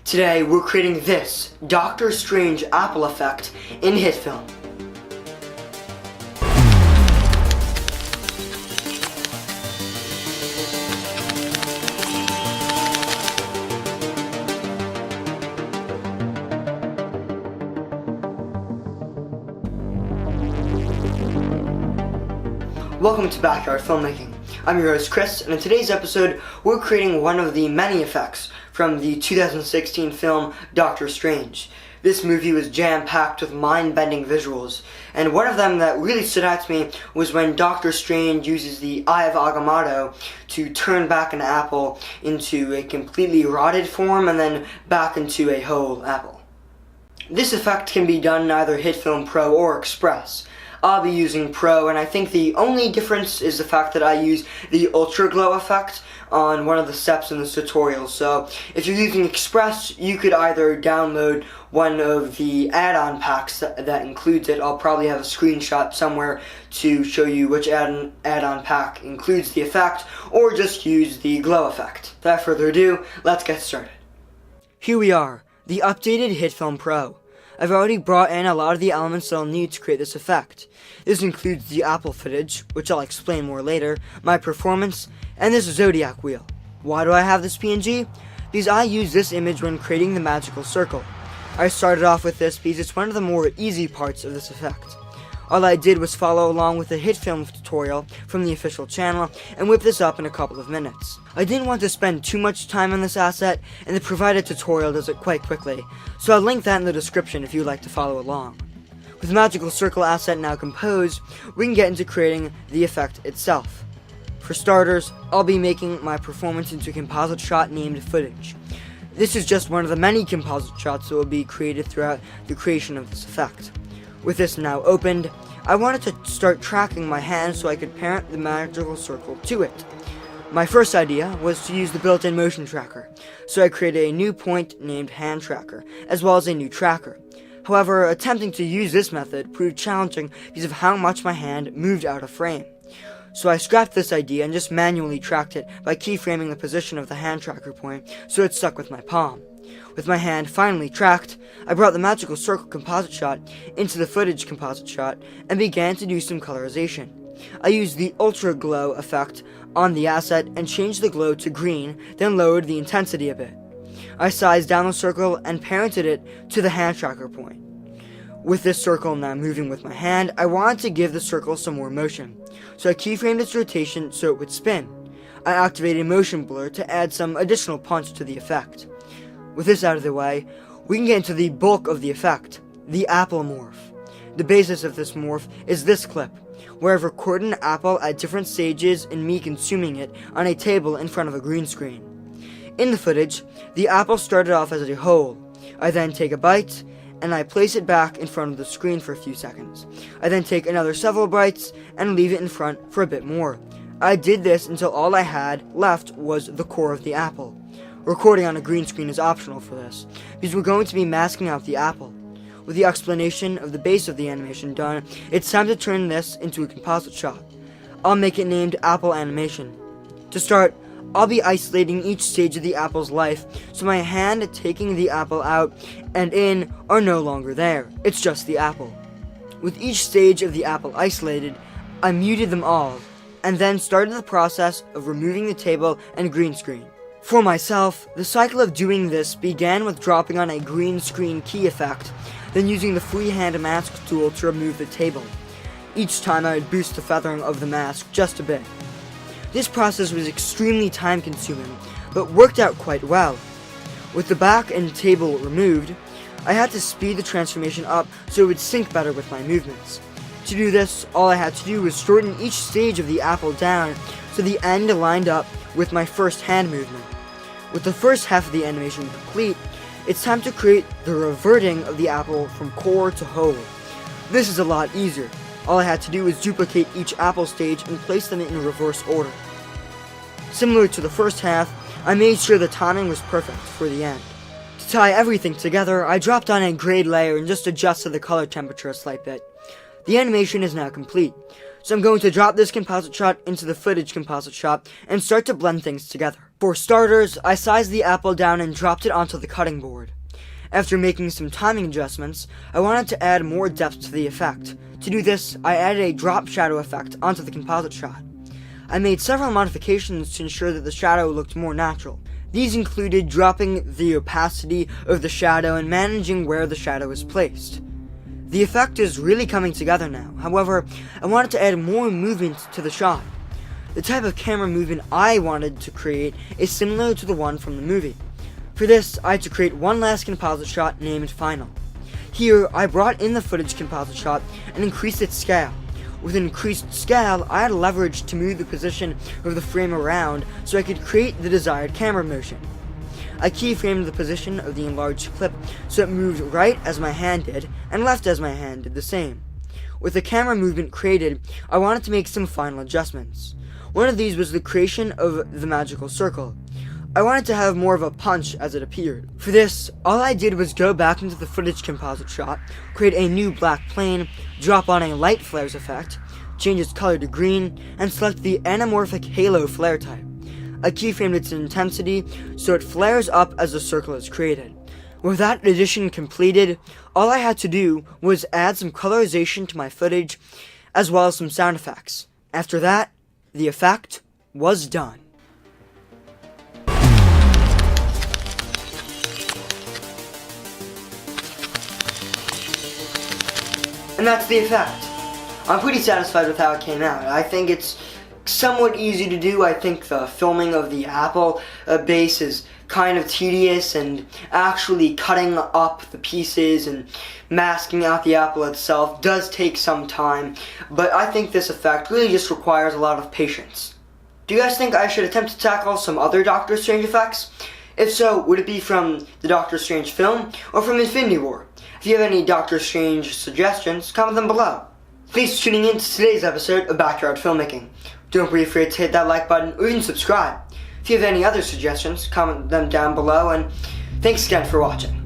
Today we're creating this Doctor Strange Apple effect in HITFILM. Welcome to Backyard Filmmaking. I'm your host Chris, and in today's episode we're creating one of the many effects from the 2016 film Doctor Strange. This movie was jam-packed with mind-bending visuals, and one of them that really stood out to me was when Doctor Strange uses the Eye of Agamotto to turn back an apple into a completely rotted form and then back into a whole apple. This effect can be done in either HITFILM Pro or Express. I'll be using Pro, and I think the only difference is the fact that I use the Ultra Glow effect on one of the steps in this tutorial. So if you're using Express, you could either download one of the add-on packs that includes it. I'll probably have a screenshot somewhere to show you which add-on pack includes the effect, or just use the glow effect. Without further ado, let's get started. Here we are, the updated HITFILM Pro. I've already brought in a lot of the elements that I'll need to create this effect. This includes the Apple footage, which I'll explain more later, my performance, and this Zodiac wheel. Why do I have this PNG? Because I used this image when creating the magical circle. I started off with this because it's one of the more easy parts of this effect. All I did was follow along with the HITFILM tutorial from the official channel and whip this up in a couple of minutes. I didn't want to spend too much time on this asset, and the provided tutorial does it quite quickly, so I'll link that in the description if you'd like to follow along. With the magical circle asset now composed, we can get into creating the effect itself. For starters, I'll be making my performance into a composite shot named footage. This is just one of the many composite shots that will be created throughout the creation of this effect. With this now opened, I wanted to start tracking my hand so I could parent the magical circle to it. My first idea was to use the built-in motion tracker, so I created a new point named hand tracker, as well as a new tracker. However, attempting to use this method proved challenging because of how much my hand moved out of frame. So I scrapped this idea and just manually tracked it by keyframing the position of the hand tracker point so it stuck with my palm. With my hand finally tracked, I brought the magical circle composite shot into the footage composite shot and began to do some colorization. I used the Ultra Glow effect on the asset and changed the glow to green, then lowered the intensity a bit. I sized down the circle and parented it to the hand tracker point. With this circle now moving with my hand, I wanted to give the circle some more motion, so I keyframed its rotation so it would spin. I activated motion blur to add some additional punch to the effect. With this out of the way, we can get into the bulk of the effect, the apple morph. The basis of this morph is this clip, where I've recorded an apple at different stages and me consuming it on a table in front of a green screen. In the footage, the apple started off as a whole. I then take a bite, and I place it back in front of the screen for a few seconds. I then take another several bites and leave it in front for a bit more. I did this until all I had left was the core of the apple. Recording on a green screen is optional for this, because we're going to be masking out the apple. With the explanation of the base of the animation done, it's time to turn this into a composite shot. I'll make it named Apple Animation. To start, I'll be isolating each stage of the apple's life, so my hand taking the apple out and in are no longer there. It's just the apple. With each stage of the apple isolated, I muted them all, and then started the process of removing the table and green screen. For myself, the cycle of doing this began with dropping on a green screen key effect, then using the freehand mask tool to remove the table. Each time I would boost the feathering of the mask just a bit. This process was extremely time consuming, but worked out quite well. With the back and table removed, I had to speed the transformation up so it would sync better with my movements. To do this, all I had to do was shorten each stage of the apple down so the end lined up with my first hand movement. With the first half of the animation complete, it's time to create the reverting of the apple from core to whole. This is a lot easier. All I had to do was duplicate each apple stage and place them in reverse order. Similar to the first half, I made sure the timing was perfect for the end. To tie everything together, I dropped on a grade layer and just adjusted the color temperature a slight bit. The animation is now complete, so I'm going to drop this composite shot into the footage composite shot and start to blend things together. For starters, I sized the apple down and dropped it onto the cutting board. After making some timing adjustments, I wanted to add more depth to the effect. To do this, I added a drop shadow effect onto the composite shot. I made several modifications to ensure that the shadow looked more natural. These included dropping the opacity of the shadow and managing where the shadow is placed. The effect is really coming together now. However, I wanted to add more movement to the shot. The type of camera movement I wanted to create is similar to the one from the movie. For this, I had to create one last composite shot named Final. Here, I brought in the footage composite shot and increased its scale. With an increased scale, I had leverage to move the position of the frame around so I could create the desired camera motion. I keyframed the position of the enlarged clip so it moved right as my hand did and left as my hand did the same. With the camera movement created, I wanted to make some final adjustments. One of these was the creation of the magical circle. I wanted to have more of a punch as it appeared. For this, all I did was go back into the footage composite shot, create a new black plane, drop on a light flares effect, change its color to green, and select the anamorphic halo flare type. I keyframed its intensity so it flares up as the circle is created. With that addition completed, all I had to do was add some colorization to my footage, as well as some sound effects. After that, the effect was done. And that's the effect. I'm pretty satisfied with how it came out. I think it's somewhat easy to do. I think the filming of the apple base is kind of tedious, and actually cutting up the pieces and masking out the apple itself does take some time, but I think this effect really just requires a lot of patience. Do you guys think I should attempt to tackle some other Doctor Strange effects? If so, would it be from the Doctor Strange film or from Infinity War? If you have any Doctor Strange suggestions, comment them below. Thanks for tuning in to today's episode of Backyard Filmmaking. Don't be afraid to hit that like button or even subscribe. If you have any other suggestions, comment them down below, and thanks again for watching.